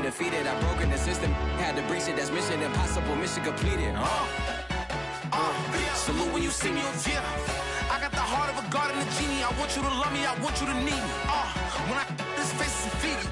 undefeated. I've broken the system, had to breach it. That's mission impossible, mission completed. Salute when you see me, yeah. I got the heart of a god and a genie. I want you to love me, I want you to need me. When I this face is Fiji.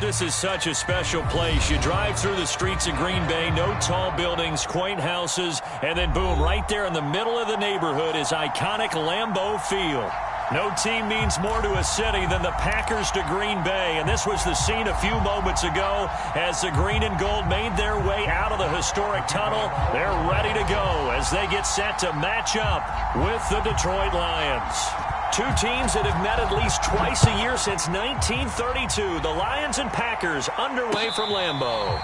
This is such a special place. You drive through the streets of Green Bay, no tall buildings, quaint houses, and then boom, right there in the middle of the neighborhood is iconic Lambeau Field. No team means more to a city than the Packers to Green Bay, and this was the scene a few moments ago as the green and gold made their way out of the historic tunnel. They're ready to go as they get set to match up with the Detroit Lions. Two teams that have met at least twice a year since 1932. The Lions and Packers underway from Lambeau.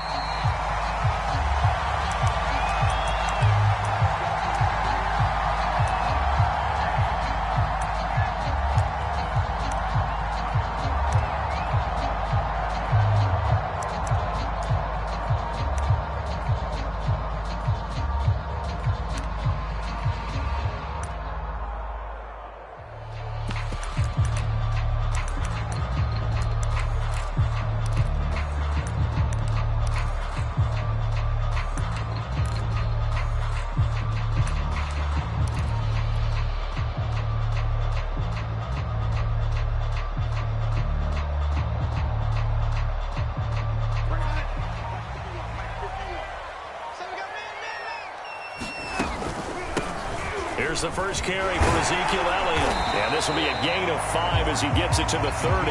Here's the first carry for Ezekiel Elliott. And this will be a gain of 5 as he gets it to the 30.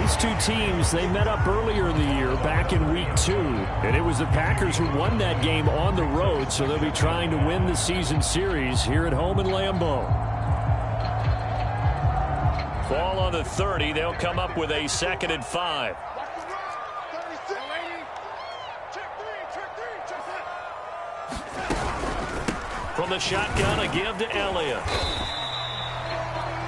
These two teams, they met up earlier in the year, back in week 2. And it was the Packers who won that game on the road, so they'll be trying to win the season series here at home in Lambeau. Ball on the 30. They'll come up with a 2nd and 5. From the shotgun, a give to Elliott.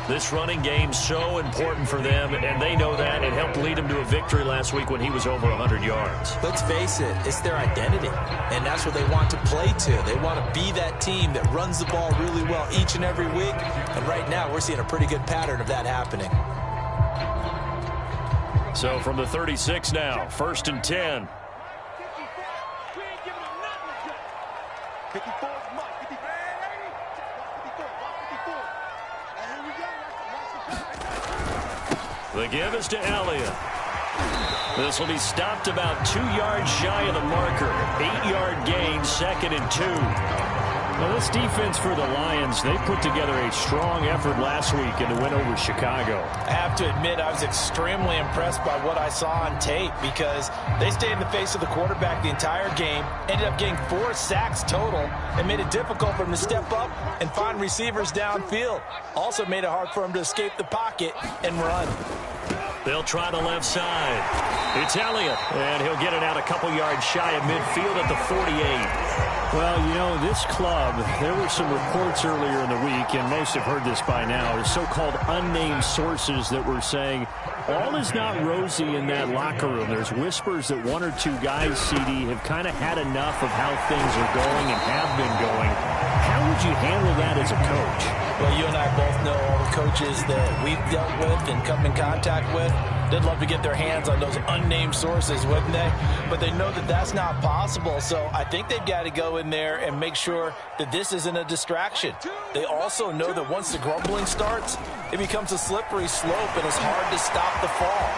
This running game's so important for them, and they know that. It helped lead them to a victory last week when he was over 100 yards. Let's face it, it's their identity, and that's what they want to play to. They want to be that team that runs the ball really well each and every week, and right now we're seeing a pretty good pattern of that happening. So from the 36 now, 1st and 10. The give is to Elliott. This will be stopped about 2 yards shy of the marker. 8-yard gain, 2nd and 2. Now this defense for the Lions, they put together a strong effort last week in the win over Chicago. I have to admit I was extremely impressed by what I saw on tape because they stayed in the face of the quarterback the entire game, ended up getting 4 sacks total, and made it difficult for him to step up and find receivers downfield. Also made it hard for him to escape the pocket and run. They'll try the left side. It's Elliott, and he'll get it out a couple yards shy of midfield at the 48. Well, you know, this club, there were some reports earlier in the week, and most have heard this by now, the so-called unnamed sources that were saying all is not rosy in that locker room. There's whispers that 1 or 2 guys, CD, have kind of had enough of how things are going and have been going. How would you handle that as a coach? Well, you and I both know all the coaches that we've dealt with and come in contact with. They'd love to get their hands on those unnamed sources, wouldn't they? But they know that that's not possible, so I think they've got to go in there and make sure that this isn't a distraction. They also know that once the grumbling starts, it becomes a slippery slope and it's hard to stop the fall.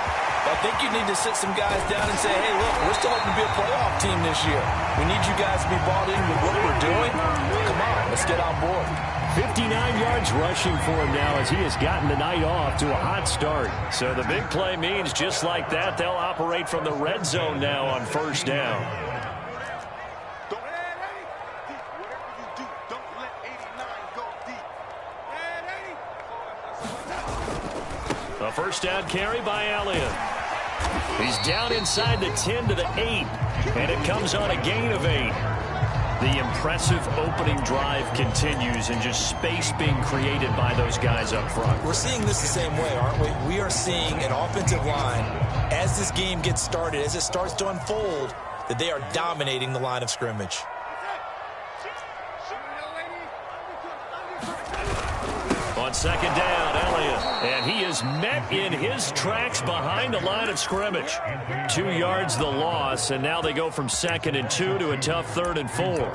I think you need to sit some guys down and say, hey, look, we're still hoping to be a playoff team this year. We need you guys to be bought in with what we're doing. Come on, let's get on board. 59 yards rushing for him now as he has gotten the night off to a hot start. So the big play means just like that, they'll operate from the red zone now on 1st down. A 1st down carry by Elliott. He's down inside the 10 to the 8, and it comes on a gain of 8. The impressive opening drive continues and just space being created by those guys up front. We're seeing this the same way, aren't we? We are seeing an offensive line, as this game gets started, as it starts to unfold, that they are dominating the line of scrimmage. On 2nd down, Elliott, and he is is met in his tracks behind the line of scrimmage. 2 yards the loss, and now they go from 2nd and 2 to a tough 3rd and 4.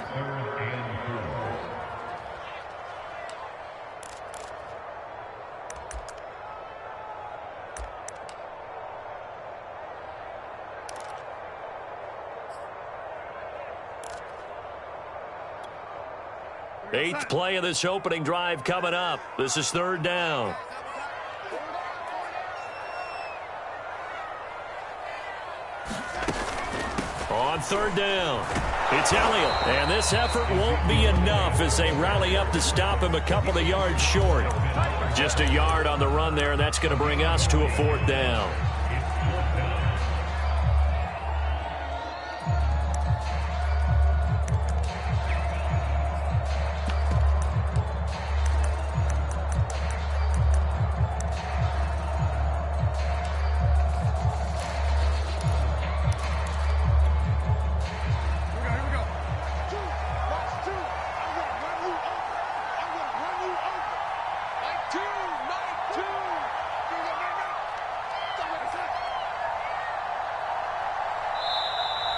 Eighth play of this opening drive coming up. This is 3rd down. On 3rd down, it's Elliott. And this effort won't be enough as they rally up to stop him a couple of yards short. Just a yard on the run there, and that's going to bring us to a 4th down.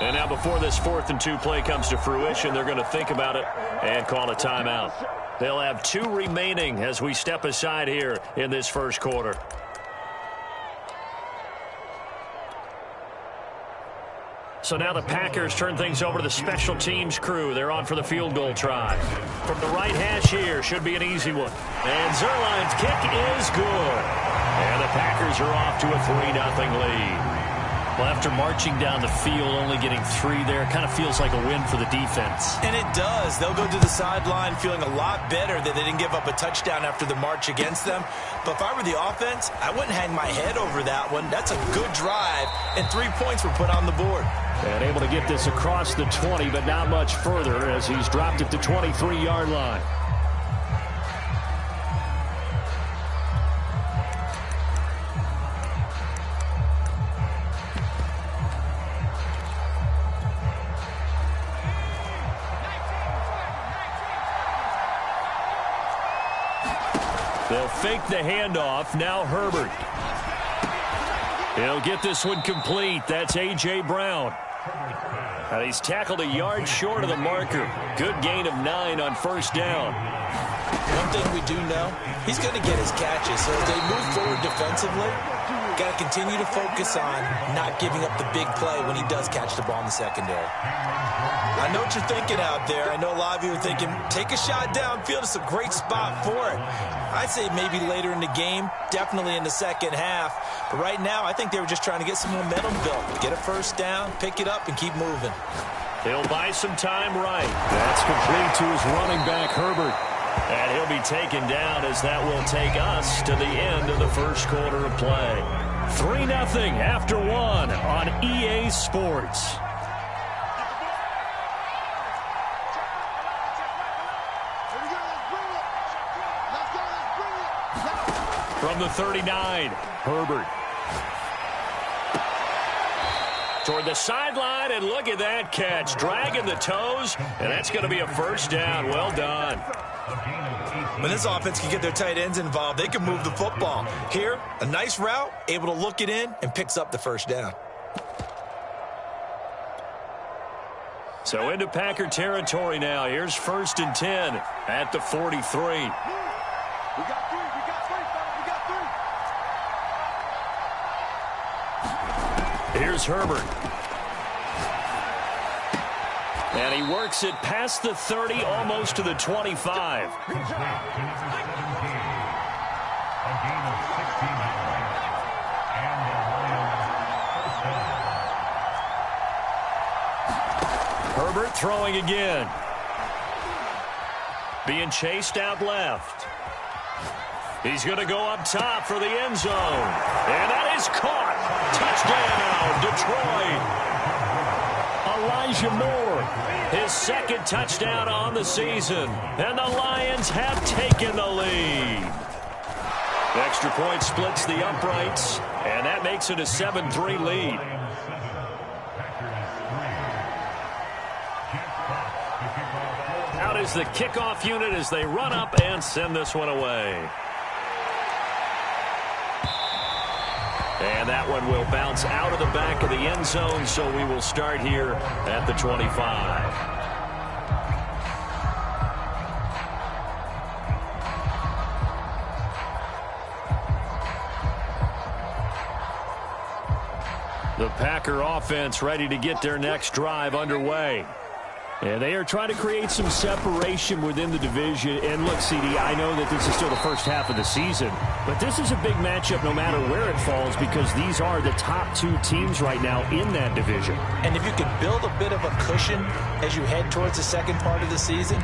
And now before this 4th and 2 play comes to fruition, they're going to think about it and call a timeout. They'll have 2 remaining as we step aside here in this first quarter. So now the Packers turn things over to the special teams crew. They're on for the field goal try. From the right hash here, should be an easy one. And Zerline's kick is good. And the Packers are off to a 3-0 lead. Well, after marching down the field, only getting 3 there, kind of feels like a win for the defense. And it does. They'll go to the sideline feeling a lot better that they didn't give up a touchdown after the march against them. But if I were the offense, I wouldn't hang my head over that one. That's a good drive, and 3 points were put on the board. And able to get this across the 20, but not much further as he's dropped it to 23-yard line. They'll fake the handoff. Now Herbert. He'll get this one complete. That's A.J. Brown. And he's tackled a yard short of the marker. Good gain of 9 on 1st down. One thing we do know, he's going to get his catches. So as they move forward defensively, got to continue to focus on not giving up the big play when he does catch the ball in the secondary. I know what you're thinking out there. I know a lot of you are thinking, take a shot downfield. It's a great spot for it. I'd say maybe later in the game, definitely in the second half. But right now, I think they were just trying to get some momentum built. Get a 1st down, pick it up, and keep moving. He'll buy some time right. That's complete to his running back, Herbert. And he'll be taken down as that will take us to the end of the first quarter of play. 3-0 after 1 on EA Sports. From the 39, Herbert. Toward the sideline, and look at that catch. Dragging the toes, and that's going to be a 1st down. Well done. When this offense can get their tight ends involved, they can move the football. Here, a nice route, able to look it in, and picks up the 1st down. So into Packer territory now. Here's 1st and 10 at the 43. Here's Herbert. And he works it past the 30, almost to the 25. Herbert throwing again. Being chased out left. He's going to go up top for the end zone. And that is caught. Touchdown, Detroit. Elijah Moore, his 2nd touchdown on the season. And the Lions have taken the lead. The extra point splits the uprights, and that makes it a 7-3 lead. Out is the kickoff unit as they run up and send this one away. And that one will bounce out of the back of the end zone, so we will start here at the 25. The Packer offense ready to get their next drive underway. And they are trying to create some separation within the division. And look, CD, I know that this is still the first half of the season, but this is a big matchup no matter where it falls because these are the top two teams right now in that division. And if you can build a bit of a cushion as you head towards the second part of the season,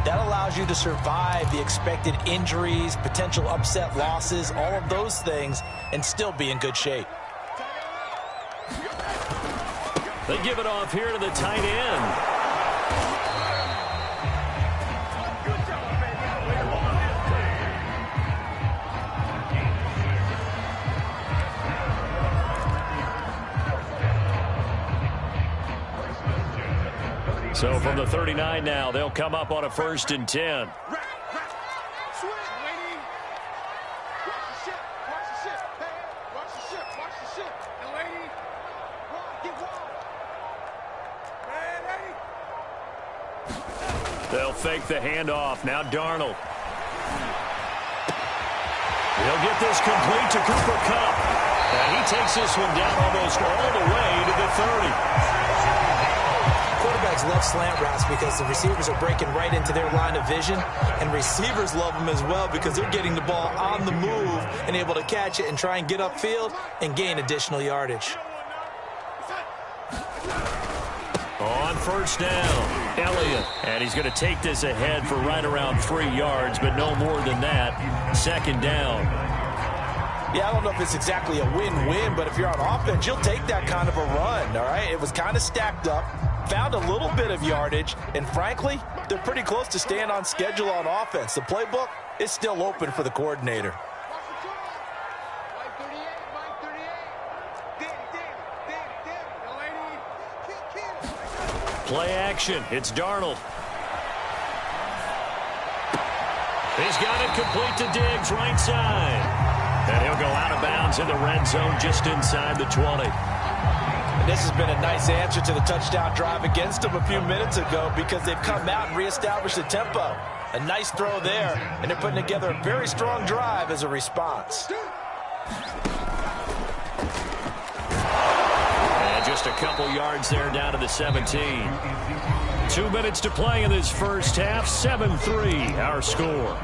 that allows you to survive the expected injuries, potential upset losses, all of those things, and still be in good shape. They give it off here to the tight end. So from the 39 now, they'll come up on a 1st and 10. They'll fake the handoff. Now Darnold. He'll get this complete to Cooper Kupp. And he takes this one down almost all the way to the 30. Quarterbacks love slant routes because the receivers are breaking right into their line of vision, and receivers love them as well because they're getting the ball on the move and able to catch it and try and get upfield and gain additional yardage. On 1st down, Elliott. And he's going to take this ahead for right around 3 yards, but no more than that. 2nd down. Yeah, I don't know if it's exactly a win-win, but if you're on offense, you'll take that kind of a run, all right? It was kind of stacked up, found a little bit of yardage, and frankly, they're pretty close to staying on schedule on offense. The playbook is still open for the coordinator. Play action. It's Darnold. He's got it complete to Diggs, right side. And he'll go out of bounds in the red zone just inside the 20. And this has been a nice answer to the touchdown drive against them a few minutes ago because they've come out and reestablished the tempo. A nice throw there, and they're putting together a very strong drive as a response. And just a couple yards there down to the 17. 2 minutes to play in this first half. 7-3 our score.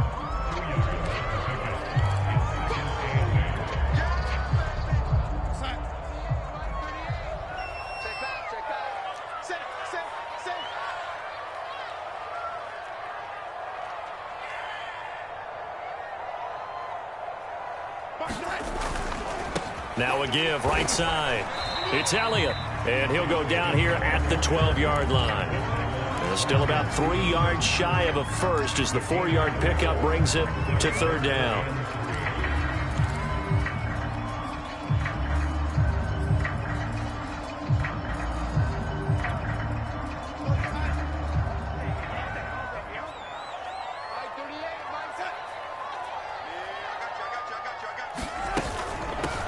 Now a give right side. It's Elliott, and he'll go down here at the 12-yard line. And still about 3 yards shy of a first as the 4-yard pickup brings it to 3rd down.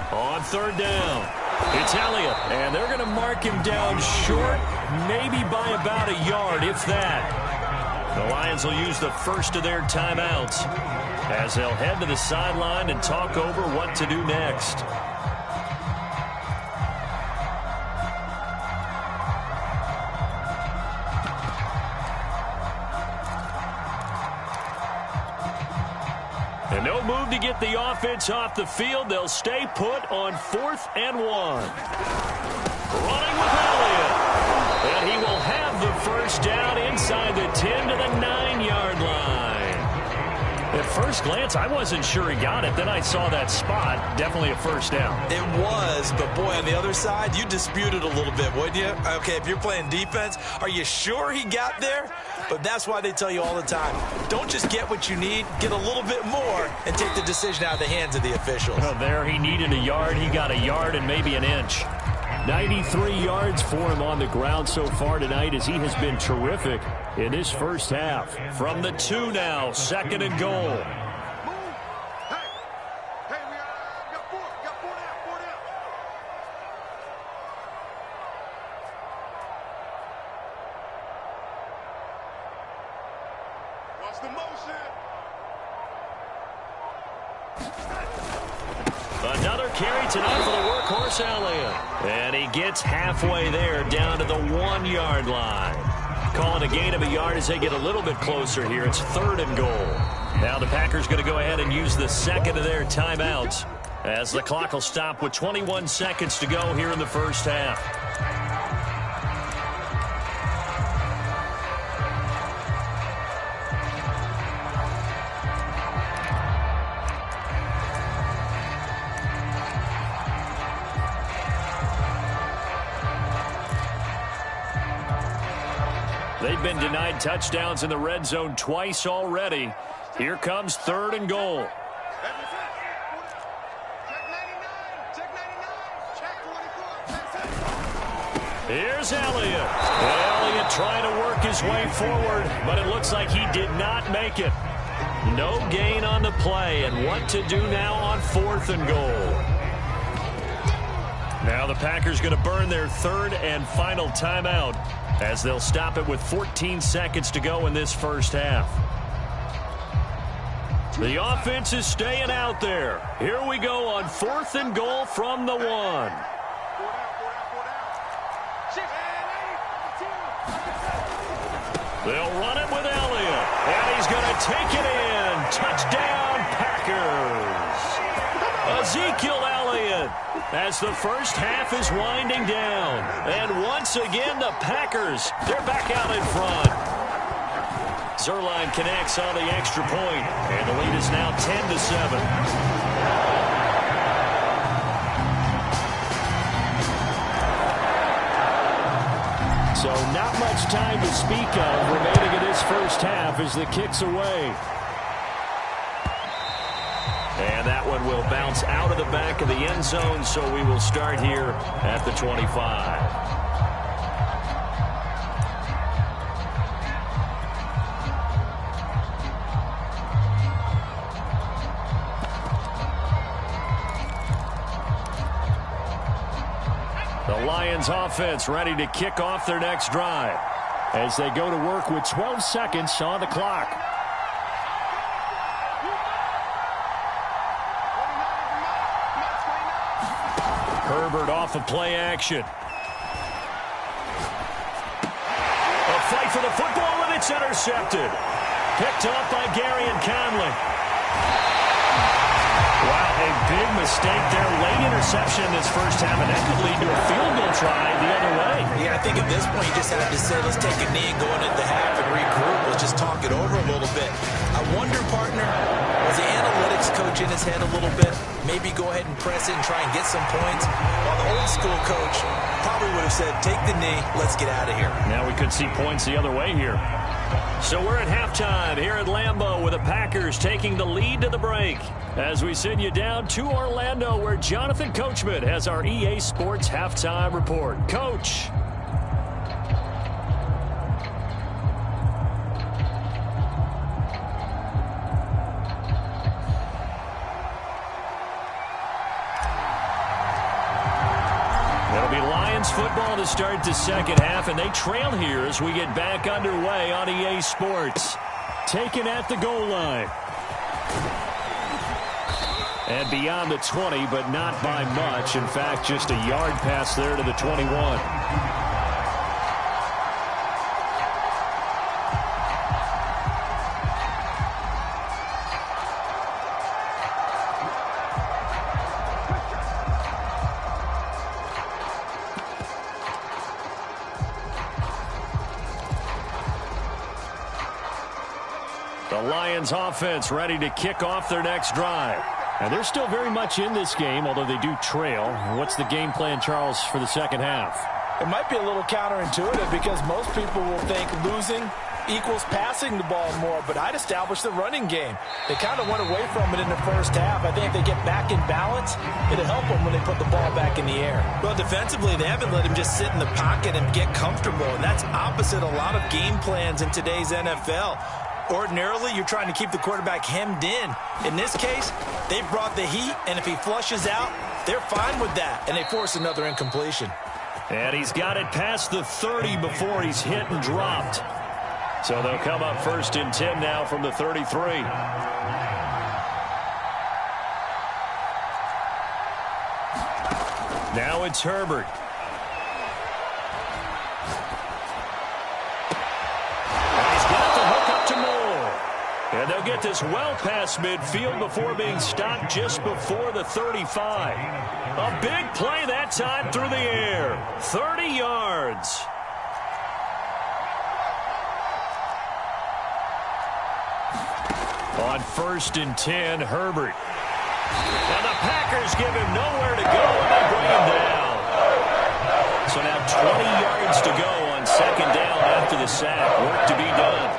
On 3rd down, it's Elliott, and they're going to mark him down short, maybe by about a yard, if that. The Lions will use the first of their timeouts as they'll head to the sideline and talk over what to do next. And no move to get the offense off the field. They'll stay put on 4th and 1. Running with Elliott. And he will have the first down inside the 10 to the 9-yard line. At first glance, I wasn't sure he got it. Then I saw that spot. Definitely a first down. It was, but boy, on the other side, you disputed a little bit, wouldn't you? Okay, if you're playing defense, are you sure he got there? But that's why they tell you all the time, don't just get what you need, get a little bit more and take the decision out of the hands of the officials. Well, there he needed a yard. He got a yard and maybe an inch. 93 yards for him on the ground so far tonight as he has been terrific in this first half. From the 2 now, 2nd and goal. Another carry tonight for the workhorse Elliott. And he gets halfway there, down to the 1-yard line. Calling a gain of a yard as they get a little bit closer here. It's 3rd and goal. Now the Packers going to go ahead and use the second of their timeouts, as the clock will stop with 21 seconds to go here in the first half. They've been denied touchdowns in the red zone twice already. Here comes 3rd and goal. Here's Elliott. Elliott trying to work his way forward, but it looks like he did not make it. No gain on the play, and what to do now on 4th and goal. Now the Packers going to burn their 3rd and final timeout, as they'll stop it with 14 seconds to go in this first half. The offense is staying out there. Here we go on 4th and goal from the 1. They'll run it with Elliott, and he's going to take it in. Touchdown, Packers. Ezekiel Elliott, as the first half is winding down. And once again, the Packers, they're back out in front. Zerline connects on the extra point, and the lead is now 10-7. So not much time to speak of remaining in this first half as the kick's away. And that one will bounce out of the back of the end zone, so we will start here at the 25. The Lions offense ready to kick off their next drive as they go to work with 12 seconds on the clock. Herbert off of play action. A fight for the football, and it's intercepted. Picked off by Gary and Conley. Wow, a big mistake there. Late interception in this first half, and that could lead to a field goal try the other way. Yeah, I think at this point you just have to say, let's take a knee and go into the half and regroup. Let's just talk it over a little bit. I wonder, partner, was the analytics coach in his head a little bit? Maybe go ahead and press it and try and get some points. While the old school coach probably would have said, take the knee, let's get out of here. Now we could see points the other way here. So we're at halftime here at Lambeau with the Packers taking the lead to the break, as we send you down to Orlando, where Jonathan Coachman has our EA Sports halftime report. Coach. It'll be Lions football to start the second half, and they trail here as we get back underway on EA Sports. Taken at the goal line. And beyond the 20, but not by much. In fact, just a yard pass there to the 21. The Lions offense ready to kick off their next drive. And they're still very much in this game, although they do trail. What's the game plan, Charles, for the second half? It might be a little counterintuitive because most people will think losing equals passing the ball more, but I'd establish the running game. They kind of went away from it in the first half. I think if they get back in balance, it'll help them when they put the ball back in the air. Well, defensively, they haven't let him just sit in the pocket and get comfortable, and that's opposite a lot of game plans in today's NFL. Ordinarily, you're trying to keep the quarterback hemmed in. In this case, they brought the heat, and if he flushes out, they're fine with that, and they force another incompletion. And he's got it past the 30 before he's hit and dropped. So they'll come up 1st and 10 now from the 33. Now it's Herbert. And he's got the hook up to Moore. And they'll get this well past midfield before being stopped just before the 35. A big play that time through the air. 30 yards. On 1st and 10, Herbert. And the Packers give him nowhere to go, and they bring him down. So now 20 yards to go on 2nd down after the sack. Work to be done.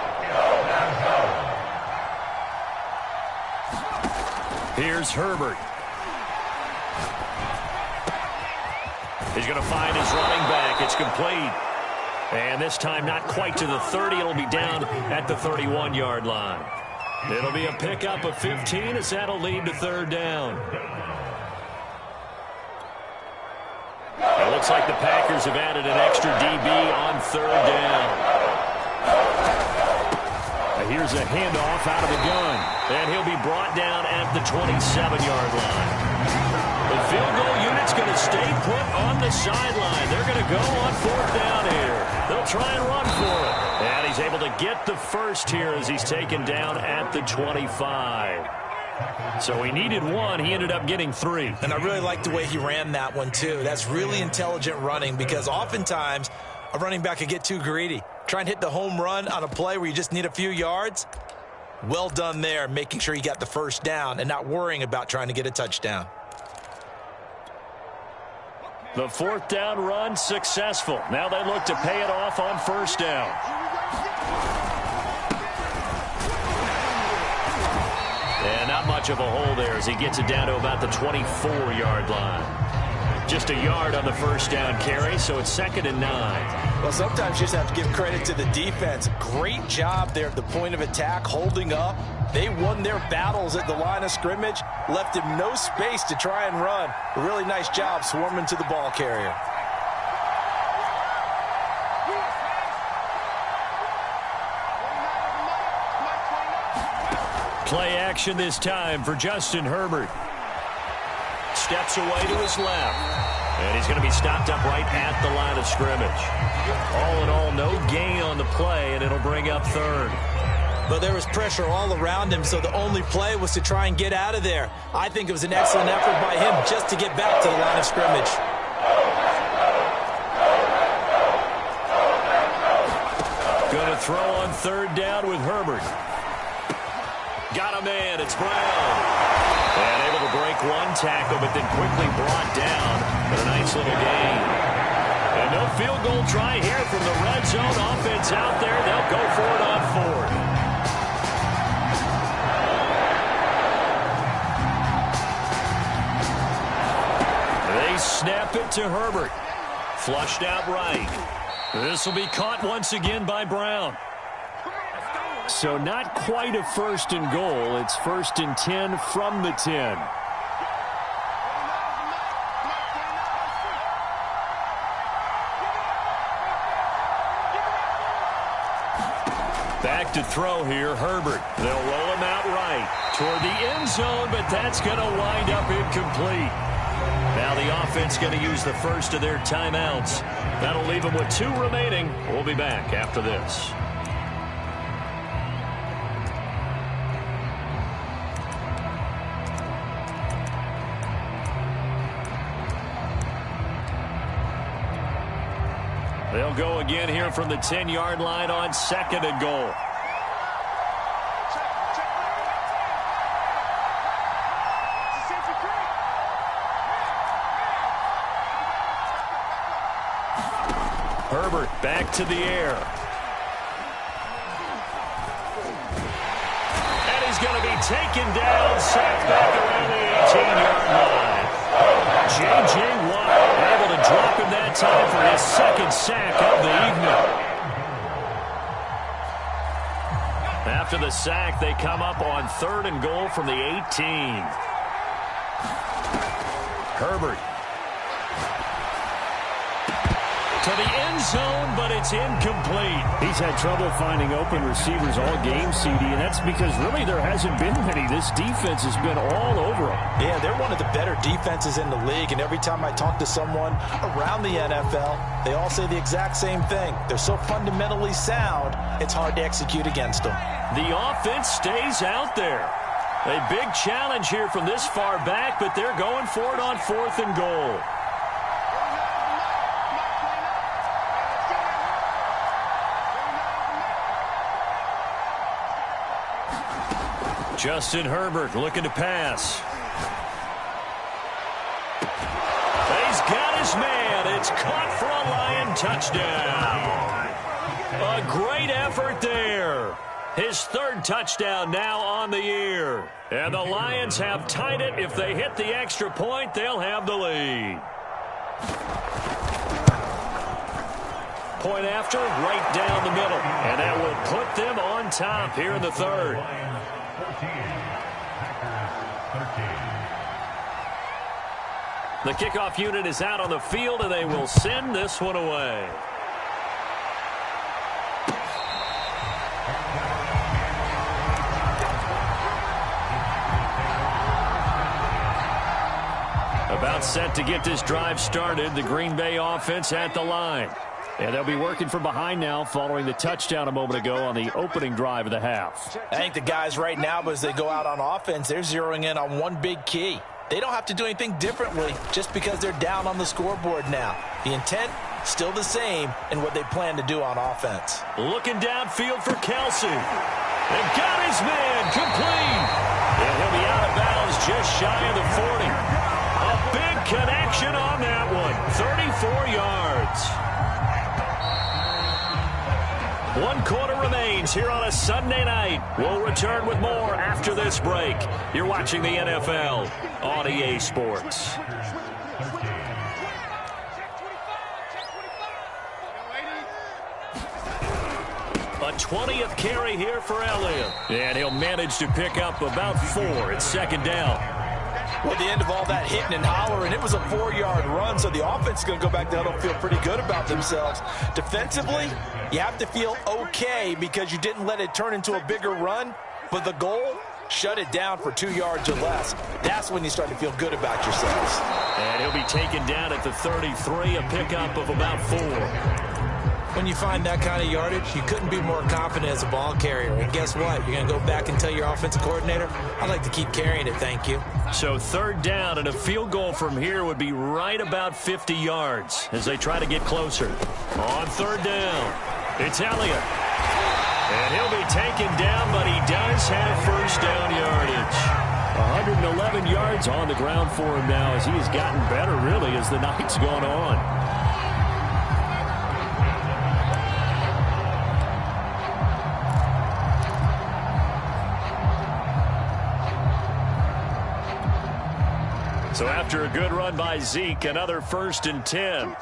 Here's Herbert. He's going to find his running back. It's complete. And this time not quite to the 30. It'll be down at the 31-yard line. It'll be a pickup of 15 as that'll lead to 3rd down. It looks like the Packers have added an extra DB on 3rd down. Here's a handoff out of the gun. And he'll be brought down at the 27-yard line. The field goal unit's going to stay put on the sideline. They're going to go on 4th down here. They'll try and run for it. And he's able to get the first here as he's taken down at the 25. So he needed 1. He ended up getting 3. And I really like the way he ran that one, too. That's really intelligent running because oftentimes a running back could get too greedy. Try and hit the home run on a play where you just need a few yards. Well done there, making sure he got the first down and not worrying about trying to get a touchdown. The 4th down run successful. Now they look to pay it off on 1st down. And not much of a hole there as he gets it down to about the 24-yard line. Just a yard on the 1st down carry, so it's 2nd and 9. Well, sometimes you just have to give credit to the defense. Great job there at the point of attack, holding up. They won their battles at the line of scrimmage, left him no space to try and run. A really nice job swarming to the ball carrier. Play action this time for Justin Herbert. Steps away to his left. And he's going to be stopped up right at the line of scrimmage. All in all, no gain on the play, and it'll bring up 3rd. But there was pressure all around him, so the only play was to try and get out of there. I think it was an excellent effort by him just to get back to the line of scrimmage. Going to throw on 3rd down with Herbert. Got a man. It's Brown. And able to break 1 tackle, but then quickly brought down. But a nice little gain. And no field goal try here from the red zone. Offense out there. They'll go for it on 4th. Snap it to Herbert. Flushed out right. This will be caught once again by Brown. So not quite a 1st and goal. It's 1st and 10 from the 10. Back to throw here, Herbert. They'll roll him out right toward the end zone, but that's going to wind up incomplete. Now the offense going to use the first of their timeouts. That'll leave them with 2 remaining. We'll be back after this. They'll go again here from the 10-yard line on 2nd and goal. Herbert back to the air. And he's going to be taken down, sacked back around the 18-yard line. J.J. Watt able to drop him that time for his 2nd sack of the evening. After the sack, they come up on 3rd and goal from the 18. Herbert. To to the end zone, but it's incomplete. He's had trouble finding open receivers all game, CD, and that's because really there hasn't been many. This defense has been all over him. Yeah, they're one of the better defenses in the league, and every time I talk to someone around the NFL, they all say the exact same thing. They're so fundamentally sound, it's hard to execute against them. The offense stays out there. A big challenge here from this far back, but they're going for it on 4th and goal. Justin Herbert looking to pass. He's got his man. It's caught for a Lion touchdown. A great effort there. His 3rd touchdown now on the year. And the Lions have tied it. If they hit the extra point, they'll have the lead. Point after, right down the middle. And that will put them on top here in the 3rd. The kickoff unit is out on the field, and they will send this one away. About set to get this drive started, the Green Bay offense at the line. And they'll be working from behind now following the touchdown a moment ago on the opening drive of the half. I think the guys right now, as they go out on offense, they're zeroing in on one big key. They don't have to do anything differently just because they're down on the scoreboard now. The intent, still the same in what they plan to do on offense. Looking downfield for Kelsey. They've got his man complete. And he'll be out of bounds just shy of the 40. A big connection on that one. 34 yards. 1 quarter remains here on a Sunday night. We'll return with more after this break. You're watching the NFL on EA Sports. A 20th carry here for Elliott. And he'll manage to pick up about 4 at 2nd down. Well, at the end of all that hitting and hollering, it was a 4-yard run, so the offense is going to go back to huddle, feel pretty good about themselves. Defensively, you have to feel okay because you didn't let it turn into a bigger run, but the goal, shut it down for 2 yards or less. That's when you start to feel good about yourselves. And he'll be taken down at the 33, a pickup of about 4. When you find that kind of yardage, you couldn't be more confident as a ball carrier. And guess what? You're going to go back and tell your offensive coordinator, I'd like to keep carrying it, thank you. So 3rd down, and a field goal from here would be right about 50 yards as they try to get closer. On 3rd down, it's Elliott. And he'll be taken down, but he does have 1st down yardage. 111 yards on the ground for him now as he has gotten better, really, as the night's gone on. So after a good run by Zeke, another 1st and 10.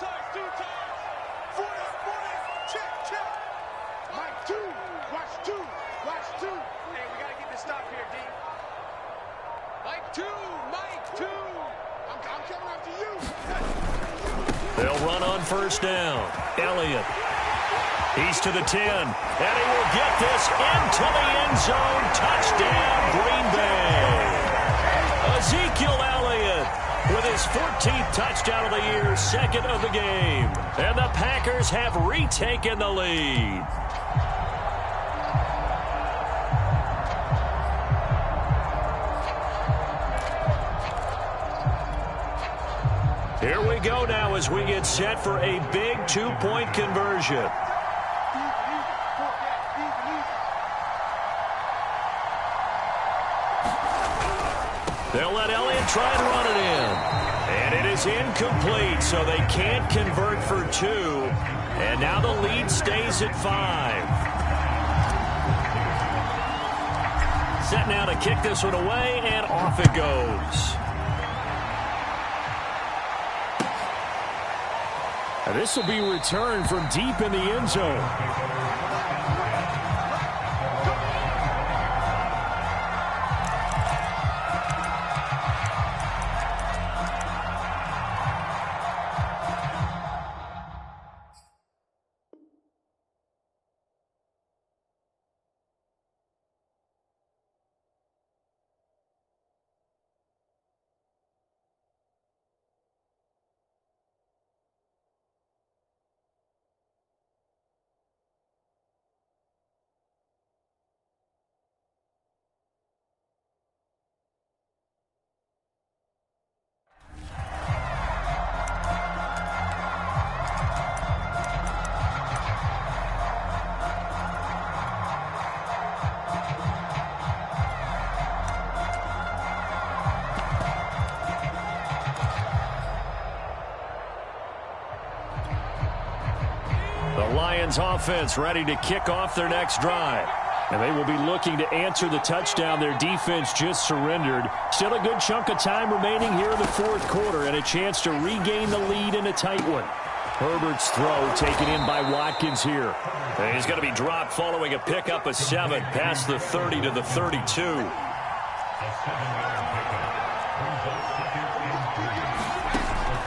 They'll run on 1st down. Elliott. He's to the 10. And he will get this into the end zone. Touchdown, Green Bay. Ezekiel Elliott with his 14th touchdown of the year, 2nd of the game. And the Packers have retaken the lead. Here we go now as we get set for a big 2-point conversion. They'll let Elliott try and run it in. And it is incomplete, so they can't convert for 2. And now the lead stays at 5. Set now to kick this one away, and off it goes. And this will be returned from deep in the end zone. The Lions offense ready to kick off their next drive. And they will be looking to answer the touchdown their defense just surrendered. Still a good chunk of time remaining here in the fourth quarter and a chance to regain the lead in a tight one. Herbert's throw taken in by Watkins here. And he's going to be dropped following a pickup of 7 past the 30 to the 32.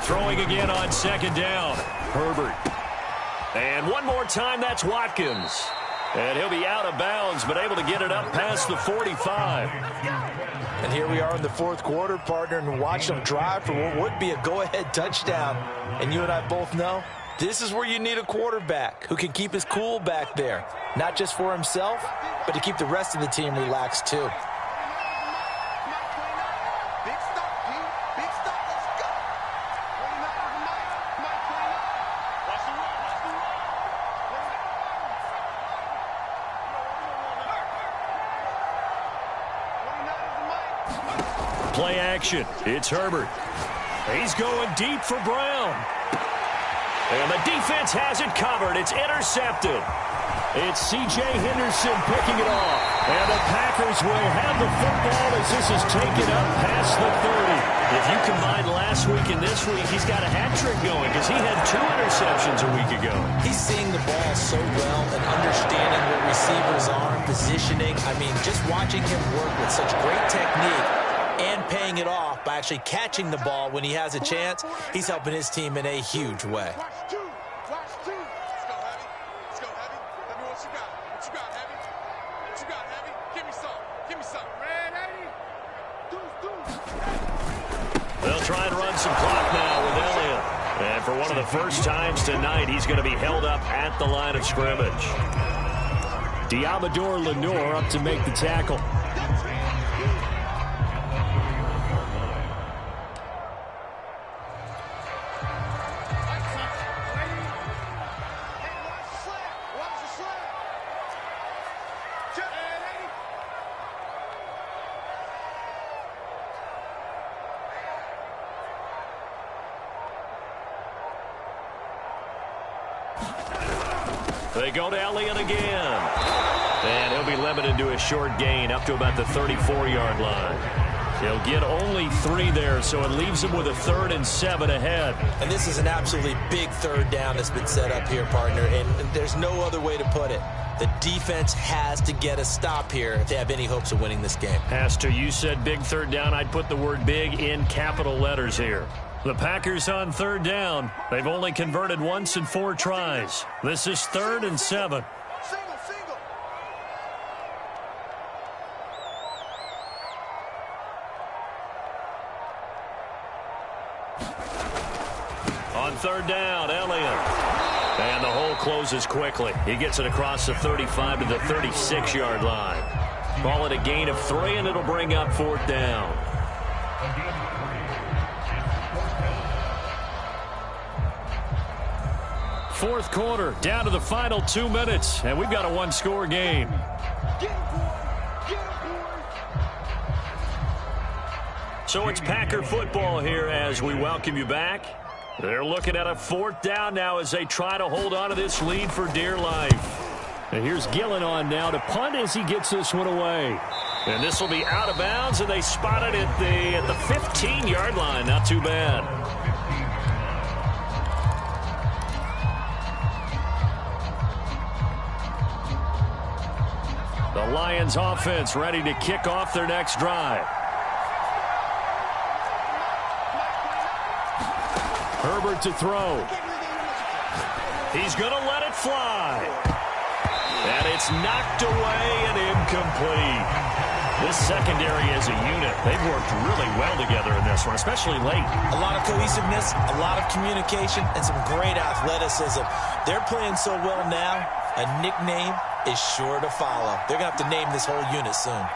Throwing again on second down. Herbert. And one more time, that's Watkins. And he'll be out of bounds, but able to get it up past the 45. And here we are in the fourth quarter, partner, and watch them drive for what would be a go-ahead touchdown. And you and I both know this is where you need a quarterback who can keep his cool back there. Not just for himself, but to keep the rest of the team relaxed too. Play action. It's Herbert. He's going deep for Brown. And the defense has it covered. It's intercepted. It's C.J. Henderson picking it off. And the Packers will have the football as this is taken up past the 30. If you combine last week and this week, he's got a hat trick going because he had 2 interceptions a week ago. He's seeing the ball so well and understanding what receivers are, positioning. I mean, just watching him work with such great technique and paying it off by actually catching the ball when he has a chance, he's helping his team in a huge way. They'll try and run some clock now with Elliott. And for one of the first times tonight, he's going to be held up at the line of scrimmage. Diamador Lenore up to make the tackle. They go to Elliott again. And he'll be limited to a short gain up to about the 34-yard line. He'll get only 3 there, so it leaves him with a 3rd and 7 ahead. And this is an absolutely big third down that's been set up here, partner, and there's no other way to put it. The defense has to get a stop here if they have any hopes of winning this game. Pastor, you said big third down. I'd put the word big in capital letters here. The Packers on third down. They've only converted once in 4 tries. This is 3rd and 7. On third down, Elliott. And the hole closes quickly. He gets it across the 35 to the 36-yard line. Call it a gain of 3, and it'll bring up 4th down. Fourth quarter, down to the final 2 minutes, and we've got a 1-score game. So it's Packer football here as we welcome you back. They're looking at a 4th down now as they try to hold on to this lead for dear life. And here's Gillen on now to punt as he gets this one away. And this will be out of bounds, and they spot it at the 15-yard line. Not too bad. The Lions offense ready to kick off their next drive. Herbert to throw. He's going to let it fly. And it's knocked away and incomplete. This secondary as a unit, they've worked really well together in this one, especially late. A lot of cohesiveness, a lot of communication, and some great athleticism. They're playing so well now, a nickname is sure to follow. They're going to have to name this whole unit soon.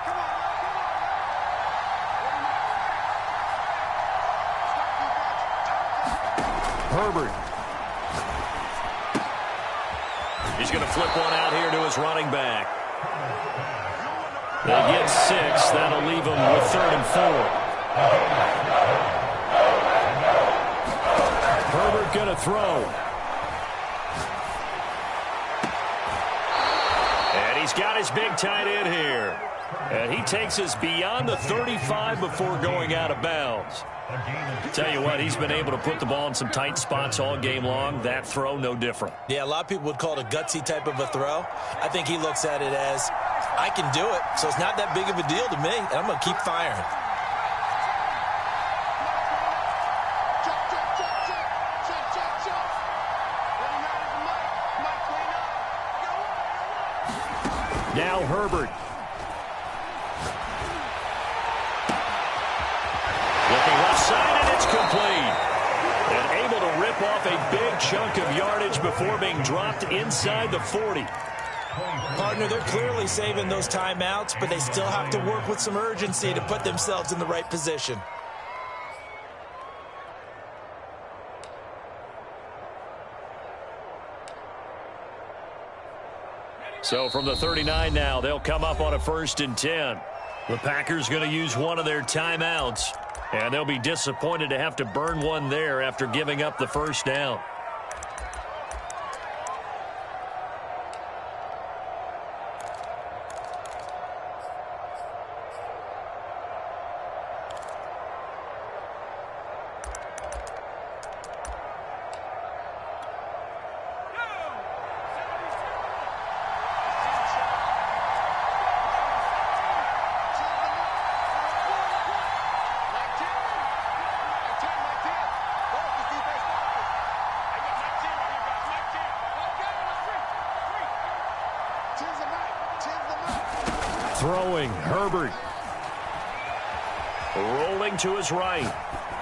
Herbert. He's going to flip one out here to his running back. They get 6. That'll leave them with 3rd and 4. Herbert going to throw. nice big tight end here. And he takes us beyond the 35 before going out of bounds. Tell you what, he's been able to put the ball in some tight spots all game long. That throw, no different. Yeah, a lot of people would call it a gutsy type of a throw. I think he looks at it as, I can do it, so it's not that big of a deal to me, and I'm going to keep firing. Now Herbert. Looking left side, and it's complete. And able to rip off a big chunk of yardage before being dropped inside the 40. Partner, they're clearly saving those timeouts, but they still have to work with some urgency to put themselves in the right position. So from the 39 now, they'll come up on a 1st and 10. The Packers going to use one of their timeouts, and they'll be disappointed to have to burn one there after giving up the first down. Throwing, Herbert. Rolling to his right.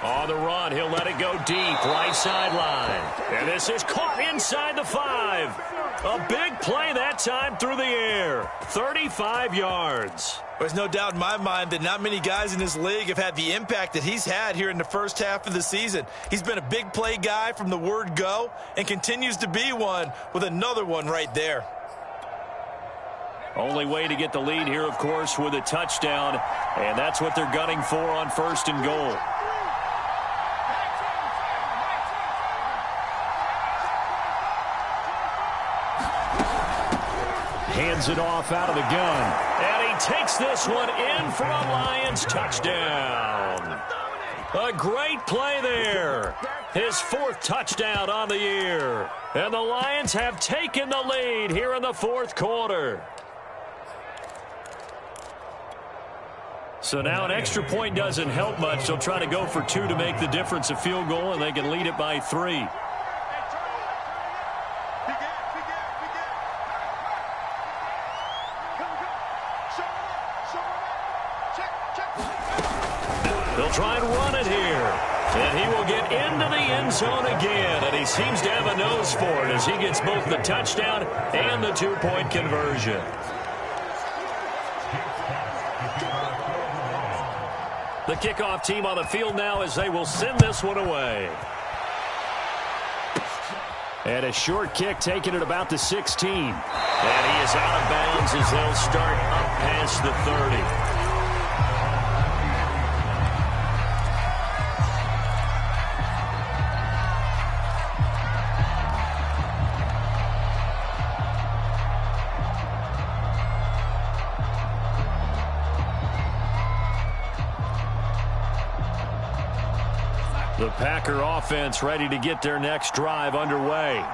On the run, he'll let it go deep, right sideline. And this is caught inside the 5. A big play that time through the air. 35 yards. There's no doubt in my mind that not many guys in this league have had the impact that he's had here in the first half of the season. He's been a big play guy from the word go and continues to be one with another one right there. Only way to get the lead here, of course, with a touchdown, and that's what they're gunning for on 1st and goal. Hands it off out of the gun. And he takes this one in for a Lions touchdown. A great play there. His 4th touchdown on the year. And the Lions have taken the lead here in the 4th quarter. So now an extra point doesn't help much. They'll try to go for 2 to make the difference a field goal, and they can lead it by 3. They'll try and run it here. And he will get into the end zone again, and he seems to have a nose for it as he gets both the touchdown and the 2-point conversion. The kickoff team on the field now as they will send this one away. And a short kick taken at about the 16. And he is out of bounds as they'll start up past the 30. The Packer offense ready to get their next drive underway.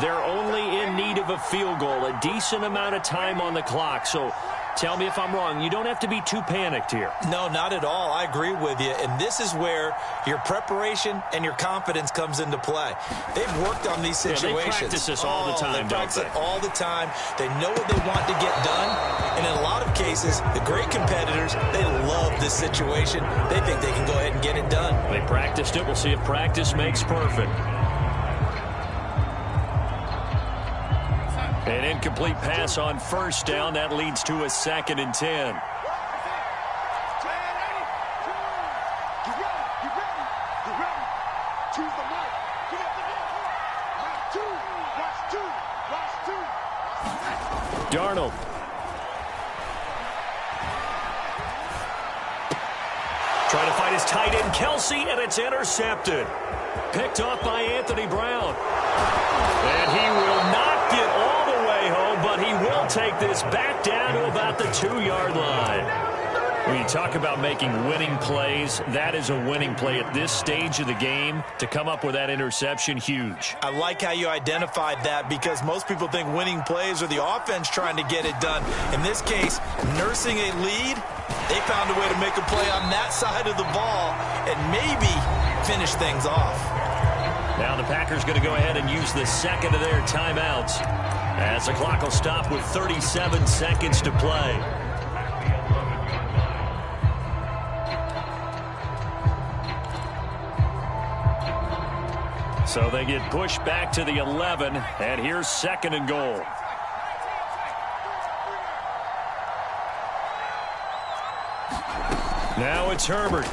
They're only in need of a field goal, a decent amount of time on the clock. So tell me if I'm wrong. You don't have to be too panicked here. No, not at all. I agree with you. And this is where your preparation and your confidence comes into play. They've worked on these situations. Yeah, they practice this all the time, They practice it all the time. They know what they want to get done. And in a lot of cases, the great competitors, they love this situation. They think they can go ahead and get it done. They practiced it. We'll see if practice makes perfect. An incomplete pass on 1st down. That leads to a 2nd and 10. Darnold. Trying to find his tight end, Kelsey, and it's intercepted. Picked off by Anthony Brown. And he will not get all the way home, but he will take this back down to about the 2-yard line. When you talk about making winning plays, that is a winning play at this stage of the game. To come up with that interception, huge. I like how you identified that because most people think winning plays are the offense trying to get it done. In this case, nursing a lead, they found a way to make a play on that side of the ball and maybe finish things off. Now the Packers going to go ahead and use the second of their timeouts as the clock will stop with 37 seconds to play. So they get pushed back to the 11, and here's 2nd and goal. Now it's Herbert.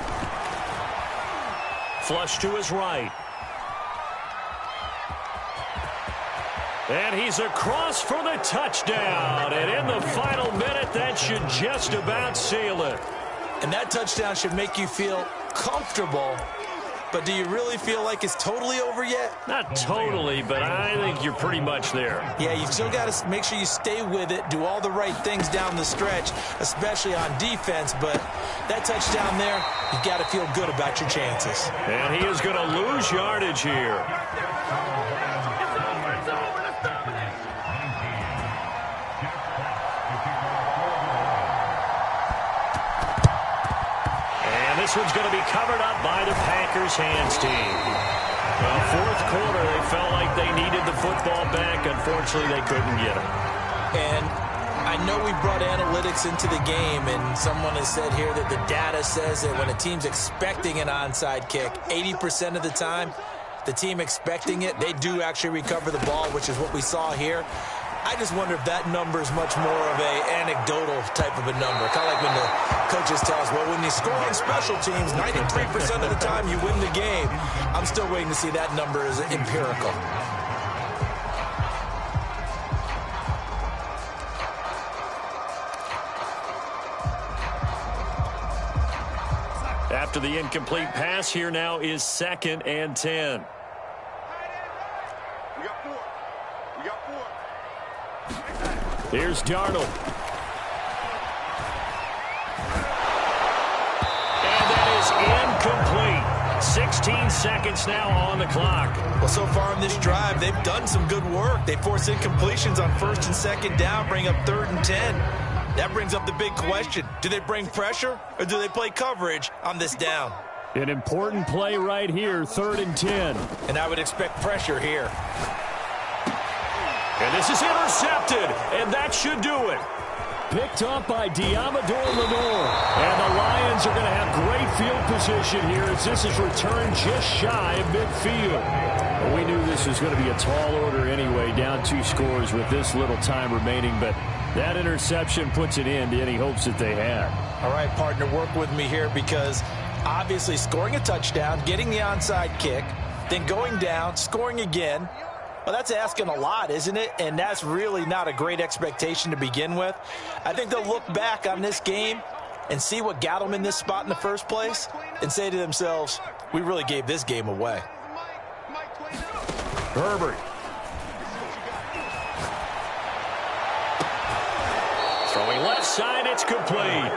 Flush to his right. And he's across for the touchdown. And in the final minute, that should just about seal it. And that touchdown should make you feel comfortable. But do you really feel like it's totally over yet? Not totally, but I think you're pretty much there. Yeah, you've still got to make sure you stay with it, do all the right things down the stretch, especially on defense. But that touchdown there, you've got to feel good about your chances. And he is going to lose yardage here. This one's going to be covered up by the Packers hands team. Well, 4th quarter, they felt like they needed the football back. Unfortunately, they couldn't get it. And I know we brought analytics into the game, and someone has said here that the data says that when a team's expecting an onside kick, 80% of the time, the team expecting it, they do actually recover the ball, which is what we saw here. I just wonder if that number is much more of a anecdotal type of a number. Kind of like when the coaches tell us, well, when you score on special teams, 93% of the time you win the game. I'm still waiting to see that number as empirical. After the incomplete pass, here now is 2nd and 10. Here's Darnold. And that is incomplete. 16 seconds now on the clock. Well, so far in this drive, they've done some good work. They force incompletions on 1st and 2nd down, bring up 3rd and 10. That brings up the big question. Do they bring pressure or do they play coverage on this down? An important play right here, 3rd and 10. And I would expect pressure here. And this is intercepted, and that should do it. Picked up by Diamador Lenore. And the Lions are going to have great field position here as this is returned just shy of midfield. Well, we knew this was going to be a tall order anyway, down 2 scores with this little time remaining, but that interception puts an end to any hopes that they had. All right, partner, work with me here because obviously scoring a touchdown, getting the onside kick, then going down, scoring again. Well, that's asking a lot, isn't it? And that's really not a great expectation to begin with. I think they'll look back on this game and see what got them in this spot in the first place and say to themselves, we really gave this game away. Herbert. Throwing left side, it's complete.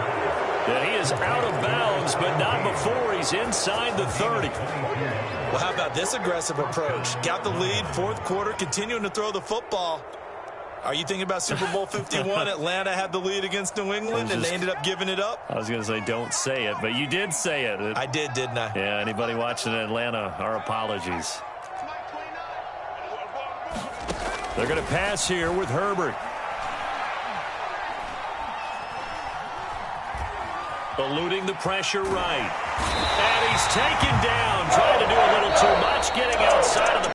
And he is out of bounds, but not before he's inside the 30. Well, how about this aggressive approach? Got the lead, 4th quarter, continuing to throw the football. Are you thinking about Super Bowl 51? Atlanta had the lead against New England, and they ended up giving it up? I was going to say don't say it, but you did say it. I did, didn't I? Yeah, anybody watching Atlanta, our apologies. They're going to pass here with Herbert. Eluding the pressure right. And he's taken down, trying to do a little too much, getting outside of the